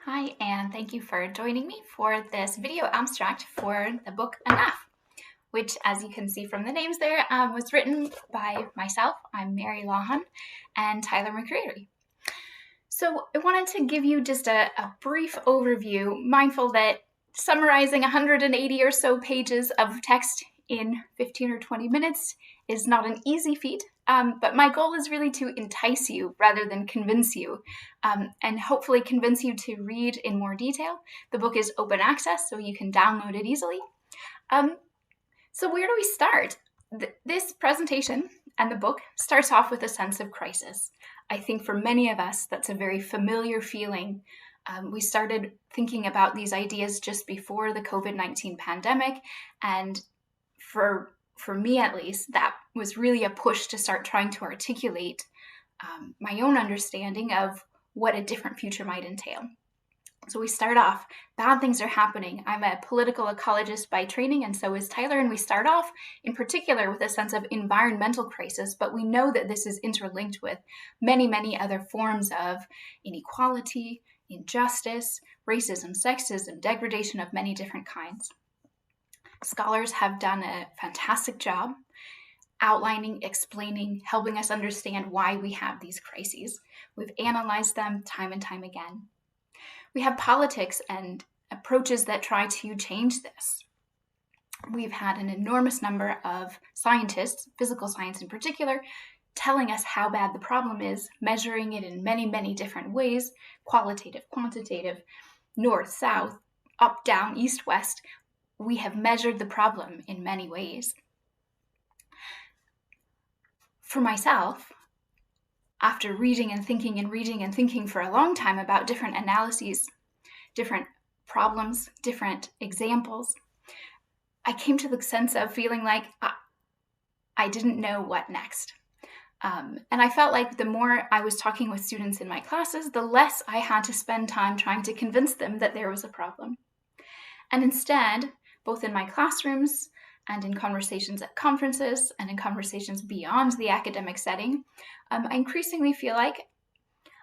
Hi, and thank you for joining me for this video abstract for the book Enough, which, as you can see from the names there, was written by myself. I'm Mary Lawhon and Tyler McCreary. So I wanted to give you just a brief overview, mindful that summarizing 180 or so pages of text in 15 or 20 minutes is not an easy feat, but my goal is really to entice you rather than convince you, and hopefully convince you to read in more detail. The book is open access, so you can download it easily. So where do we start? This presentation and the book starts off with a sense of crisis. I think for many of us, that's a very familiar feeling. We started thinking about these ideas just before the COVID-19 pandemic, and for me at least, that was really a push to start trying to articulate my own understanding of what a different future might entail. So we start off, bad things are happening. I'm a political ecologist by training, and so is Tyler, and we start off in particular with a sense of environmental crisis, but we know that this is interlinked with many, many other forms of inequality, injustice, racism, sexism, degradation of many different kinds. Scholars have done a fantastic job outlining, explaining, helping us understand why we have these crises. We've analyzed them time and time again. We have politics and approaches that try to change this. We've had an enormous number of scientists, physical science in particular, telling us how bad the problem is, measuring it in many, many different ways, qualitative, quantitative, north, south, up, down, east, west. We have measured the problem in many ways. For myself, after reading and thinking for a long time about different analyses, different problems, different examples, I came to the sense of feeling like I didn't know what next. And I felt like the more I was talking with students in my classes, the less I had to spend time trying to convince them that there was a problem. And instead, both in my classrooms and in conversations at conferences and in conversations beyond the academic setting, I increasingly feel like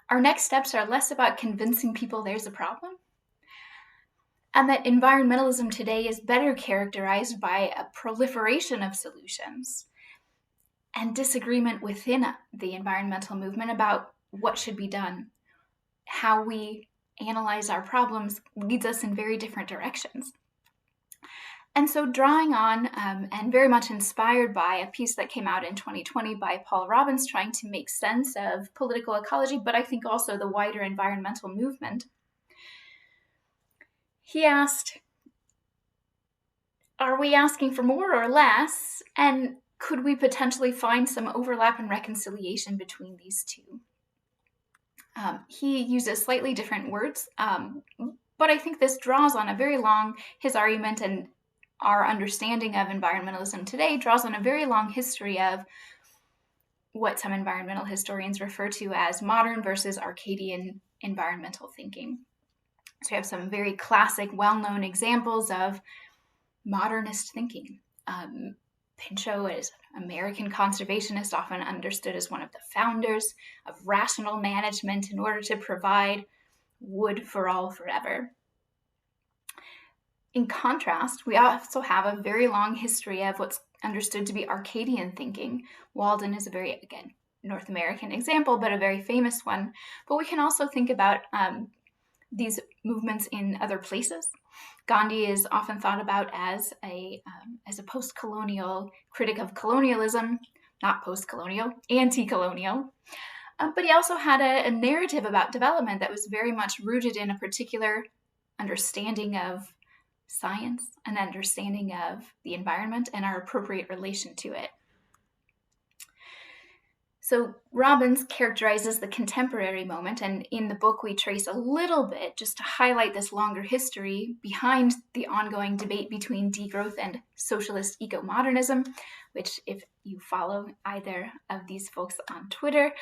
our next steps are less about convincing people there's a problem, and that environmentalism today is better characterized by a proliferation of solutions and disagreement within the environmental movement about what should be done. How we analyze our problems leads us in very different directions. And so drawing on and very much inspired by a piece that came out in 2020 by Paul Robbins trying to make sense of political ecology, but I think also the wider environmental movement, he asked, are we asking for more or less? And could we potentially find some overlap and reconciliation between these two? He uses slightly different words, but I think this draws on his argument and our understanding of environmentalism today draws on a very long history of what some environmental historians refer to as modern versus arcadian environmental thinking. So we have some very classic, well-known examples of modernist thinking. Pinchot is an American conservationist, often understood as one of the founders of rational management in order to provide wood for all forever. In contrast, we also have a very long history of what's understood to be arcadian thinking. Walden is a very, again, North American example, but a very famous one. But we can also think about these movements in other places. Gandhi is often thought about as a post-colonial critic of colonialism, not post-colonial, anti-colonial. But he also had a narrative about development that was very much rooted in a particular understanding of science, an understanding of the environment, and our appropriate relation to it. So Robbins characterizes the contemporary moment, and in the book we trace a little bit just to highlight this longer history behind the ongoing debate between degrowth and socialist eco-modernism, which if you follow either of these folks on Twitter,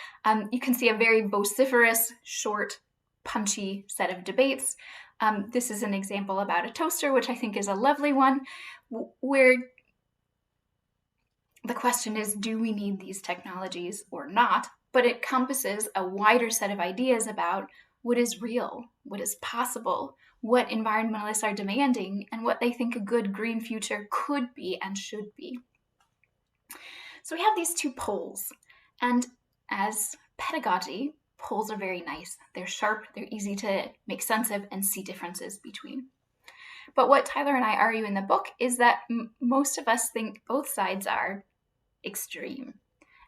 you can see a very vociferous, short, punchy set of debates. This is an example about a toaster, which I think is a lovely one, where the question is, do we need these technologies or not? But it encompasses a wider set of ideas about what is real, what is possible, what environmentalists are demanding, and what they think a good green future could be and should be. So we have these two poles, and as pedagogy, poles are very nice. They're sharp, they're easy to make sense of and see differences between. But what Tyler and I argue in the book is that most of us think both sides are extreme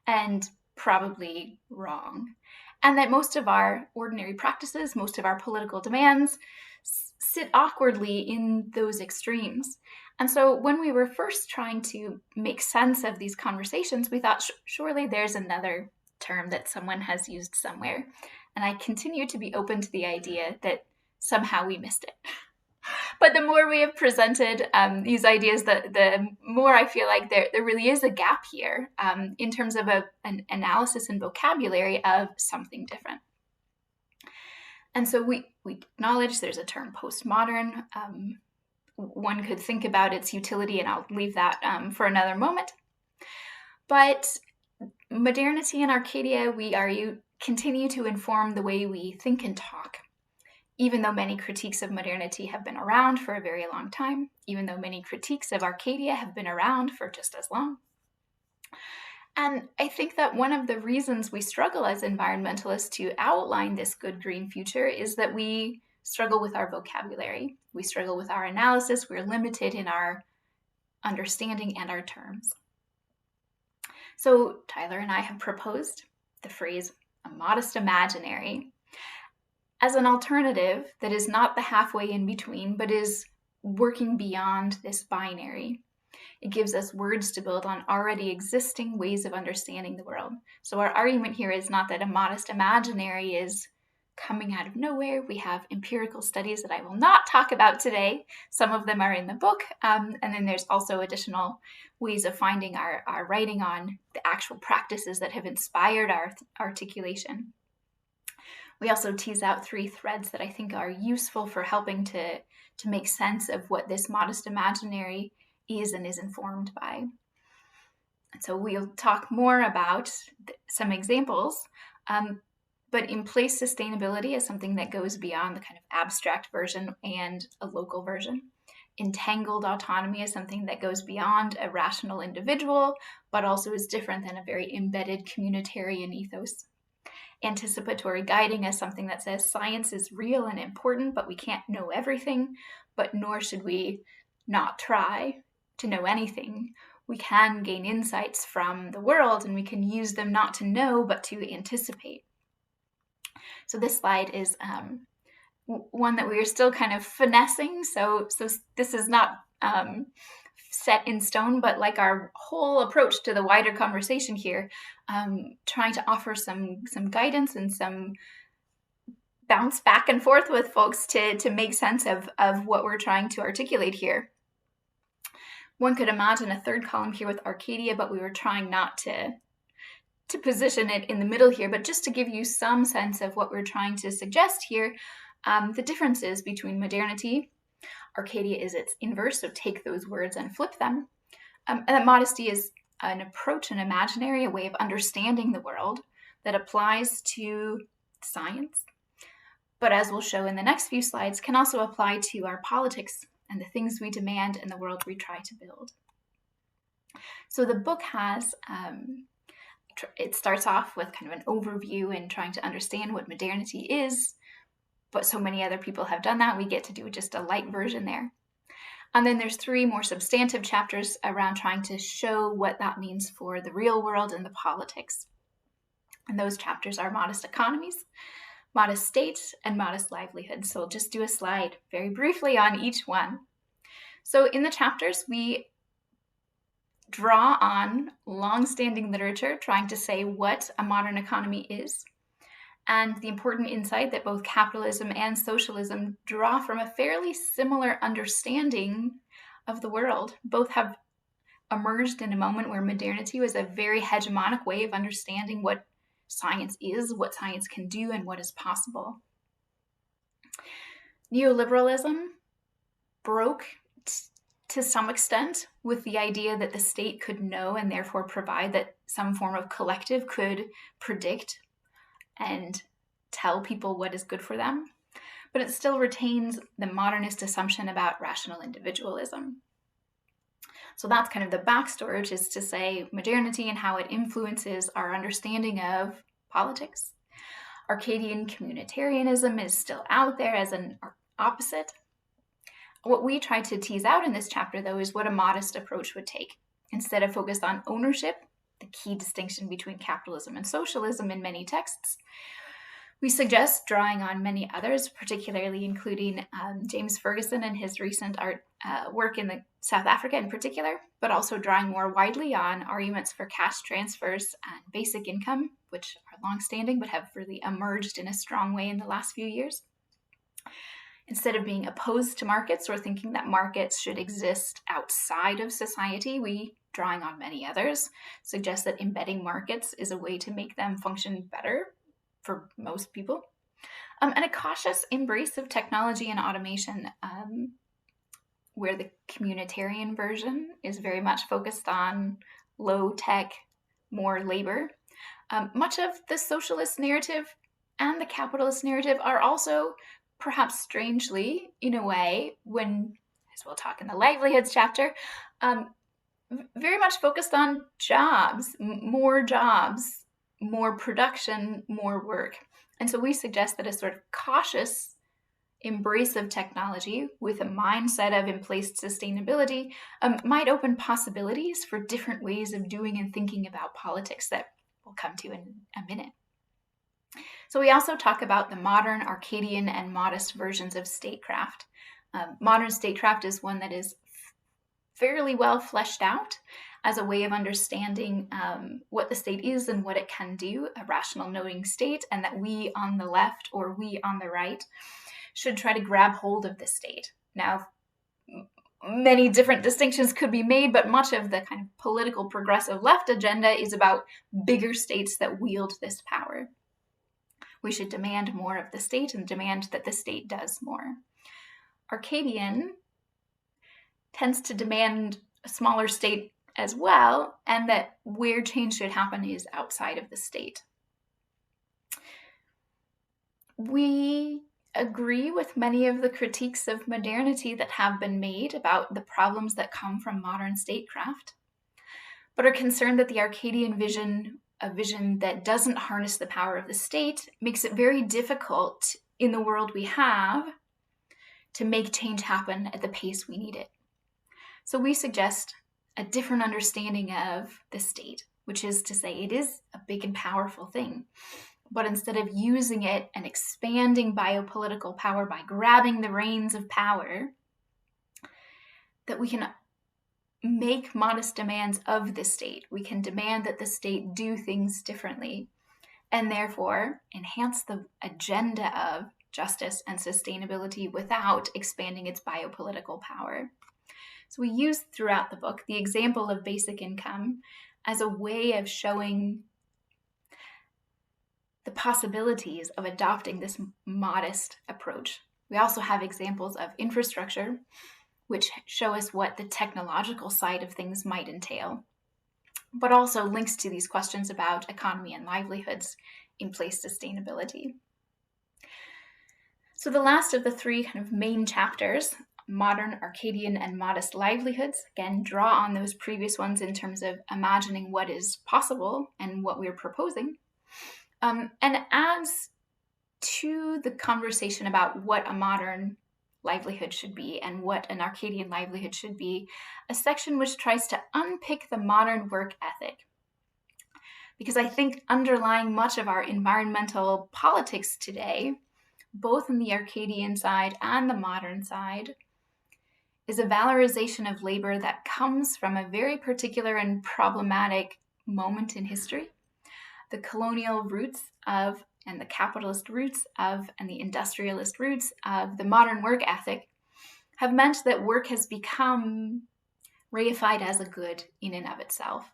and probably wrong, and that most of our ordinary practices, most of our political demands sit awkwardly in those extremes. And so when we were first trying to make sense of these conversations, we thought, surely there's another term that someone has used somewhere. And I continue to be open to the idea that somehow we missed it. But the more we have presented these ideas, the more I feel like there really is a gap here in terms of an analysis and vocabulary of something different. And so we acknowledge there's a term postmodern. One could think about its utility, and I'll leave that for another moment. But modernity and Arcadia, we argue, continue to inform the way we think and talk. Even though many critiques of modernity have been around for a very long time, even though many critiques of Arcadia have been around for just as long. And I think that one of the reasons we struggle as environmentalists to outline this good green future is that we struggle with our vocabulary. We struggle with our analysis. We're limited in our understanding and our terms. So Tyler and I have proposed the phrase a modest imaginary as an alternative that is not the halfway in between, but is working beyond this binary. It gives us words to build on already existing ways of understanding the world. So our argument here is not that a modest imaginary is coming out of nowhere. We have empirical studies that I will not talk about today. Some of them are in the book. And then there's also additional ways of finding our writing on the actual practices that have inspired our articulation. We also tease out 3 threads that I think are useful for helping to make sense of what this modest imaginary is and is informed by. And so we'll talk more about some examples, but in place sustainability is something that goes beyond the kind of abstract version and a local version. Entangled autonomy is something that goes beyond a rational individual, but also is different than a very embedded communitarian ethos. Anticipatory guiding is something that says science is real and important, but we can't know everything, but nor should we not try to know anything. We can gain insights from the world, and we can use them not to know, but to anticipate. So this slide is one that we are still kind of finessing. So this is not set in stone, but like our whole approach to the wider conversation here, trying to offer some guidance and some bounce back and forth with folks to make sense of what we're trying to articulate here. One could imagine a third column here with Arcadia, but we were trying not to position it in the middle here, but just to give you some sense of what we're trying to suggest here, the differences between modernity. Arcadia is its inverse, so take those words and flip them. And that modesty is an approach, an imaginary, a way of understanding the world that applies to science, but as we'll show in the next few slides, can also apply to our politics and the things we demand and the world we try to build. So the book has, it starts off with kind of an overview and trying to understand what modernity is, but so many other people have done that, we get to do just a light version there. And then there's 3 more substantive chapters around trying to show what that means for the real world and the politics. And those chapters are modest economies, modest states, and modest livelihoods. So I'll just do a slide very briefly on each one. So in the chapters, we draw on long-standing literature trying to say what a modern economy is, and the important insight that both capitalism and socialism draw from a fairly similar understanding of the world. Both have emerged in a moment where modernity was a very hegemonic way of understanding what science is, what science can do, and what is possible. Neoliberalism broke to some extent with the idea that the state could know and therefore provide, that some form of collective could predict and tell people what is good for them, but it still retains the modernist assumption about rational individualism. So that's kind of the backstory, which is to say modernity and how it influences our understanding of politics. Arcadian communitarianism is still out there as an opposite. What we try to tease out in this chapter, though, is what a modest approach would take. Instead of focused on ownership, the key distinction between capitalism and socialism in many texts, we suggest drawing on many others, particularly including James Ferguson and his recent work in South Africa in particular, but also drawing more widely on arguments for cash transfers and basic income, which are longstanding but have really emerged in a strong way in the last few years. Instead of being opposed to markets or thinking that markets should exist outside of society, we, drawing on many others, suggest that embedding markets is a way to make them function better for most people. And a cautious embrace of technology and automation, where the communitarian version is very much focused on low tech, more labor. Much of the socialist narrative and the capitalist narrative are also, perhaps strangely, in a way, when, as we'll talk in the livelihoods chapter, very much focused on jobs, more production, more work. And so we suggest that a sort of cautious embrace of technology with a mindset of in-place sustainability might open possibilities for different ways of doing and thinking about politics that we'll come to in a minute. So we also talk about the modern, Arcadian, and modest versions of statecraft. Modern statecraft is one that is fairly well fleshed out as a way of understanding what the state is and what it can do, a rational knowing state, and that we on the left or we on the right should try to grab hold of the state. Now, many different distinctions could be made, but much of the kind of political progressive left agenda is about bigger states that wield this power. We should demand more of the state and demand that the state does more. Arcadian tends to demand a smaller state as well, and that where change should happen is outside of the state. We agree with many of the critiques of modernity that have been made about the problems that come from modern statecraft, but are concerned that the Arcadian vision, a vision that doesn't harness the power of the state, makes it very difficult in the world we have to make change happen at the pace we need it. So we suggest a different understanding of the state, which is to say it is a big and powerful thing. But instead of using it and expanding biopolitical power by grabbing the reins of power, that we can make modest demands of the state. We can demand that the state do things differently and therefore enhance the agenda of justice and sustainability without expanding its biopolitical power. So we use throughout the book the example of basic income as a way of showing the possibilities of adopting this modest approach. We also have examples of infrastructure, which show us what the technological side of things might entail, but also links to these questions about economy and livelihoods, in-place sustainability. So the last of the three kind of main chapters, modern, Arcadian, and modest livelihoods, again, draw on those previous ones in terms of imagining what is possible and what we're proposing. And adds to the conversation about what a modern livelihood should be and what an Arcadian livelihood should be, a section which tries to unpick the modern work ethic. Because I think underlying much of our environmental politics today, both in the Arcadian side and the modern side, is a valorization of labor that comes from a very particular and problematic moment in history. The colonial roots of, and the capitalist roots of, and the industrialist roots of the modern work ethic have meant that work has become reified as a good in and of itself.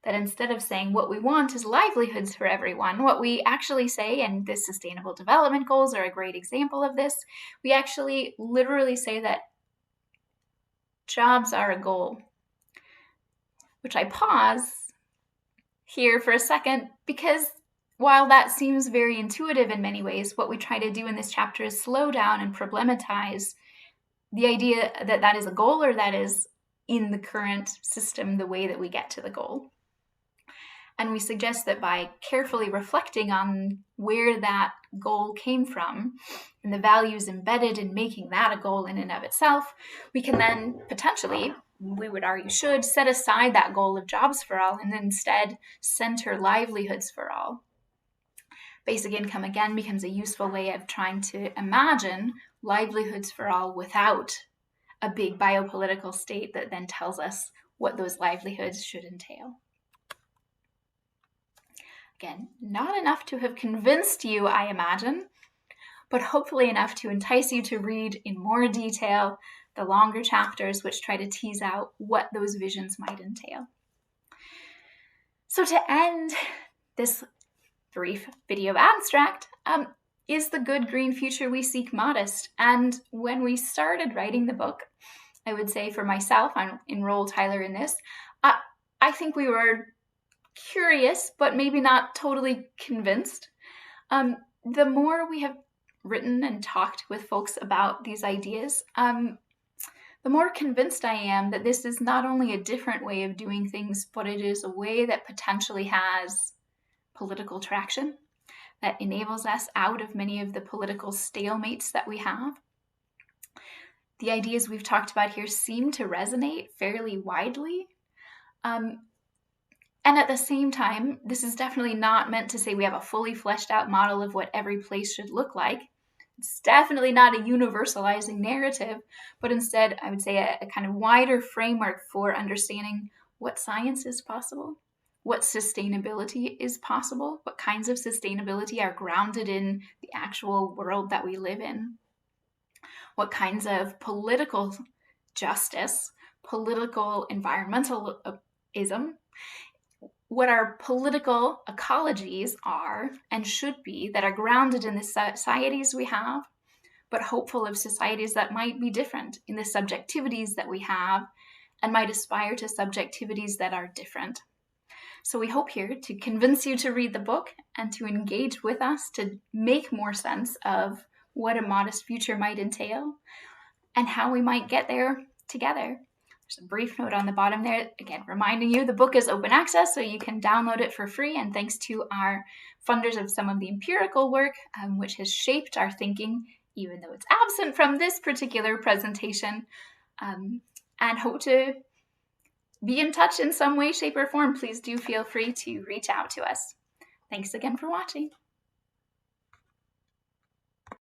That instead of saying what we want is livelihoods for everyone, what we actually say, and the Sustainable Development Goals are a great example of this, we actually literally say that jobs are a goal. Which I pause here for a second because while that seems very intuitive in many ways, what we try to do in this chapter is slow down and problematize the idea that that is a goal, or that is in the current system the way that we get to the goal. And we suggest that by carefully reflecting on where that goal came from and the values embedded in making that a goal in and of itself, we can then potentially, we would argue should, set aside that goal of jobs for all and instead center livelihoods for all. Basic income again becomes a useful way of trying to imagine livelihoods for all without a big biopolitical state that then tells us what those livelihoods should entail. Again, not enough to have convinced you, I imagine, but hopefully enough to entice you to read in more detail the longer chapters which try to tease out what those visions might entail. So to end this brief video abstract, is the good green future we seek modest? And when we started writing the book, I would say for myself, I'm enrolled Tyler in this, I think we were curious, but maybe not totally convinced. The more we have written and talked with folks about these ideas, the more convinced I am that this is not only a different way of doing things, but it is a way that potentially has political traction, that enables us out of many of the political stalemates that we have. The ideas we've talked about here seem to resonate fairly widely. And at the same time, this is definitely not meant to say we have a fully fleshed out model of what every place should look like. It's definitely not a universalizing narrative, but instead, I would say a kind of wider framework for understanding what science is possible, what sustainability is possible, what kinds of sustainability are grounded in the actual world that we live in, what kinds of political justice, political environmentalism, what our political ecologies are and should be that are grounded in the societies we have, but hopeful of societies that might be different in the subjectivities that we have and might aspire to subjectivities that are different. So we hope here to convince you to read the book and to engage with us to make more sense of what a modest future might entail and how we might get there together. There's a brief note on the bottom there, again, reminding you the book is open access, so you can download it for free. And thanks to our funders of some of the empirical work, which has shaped our thinking, even though it's absent from this particular presentation, and hope to be in touch in some way, shape, or form. Please do feel free to reach out to us. Thanks again for watching.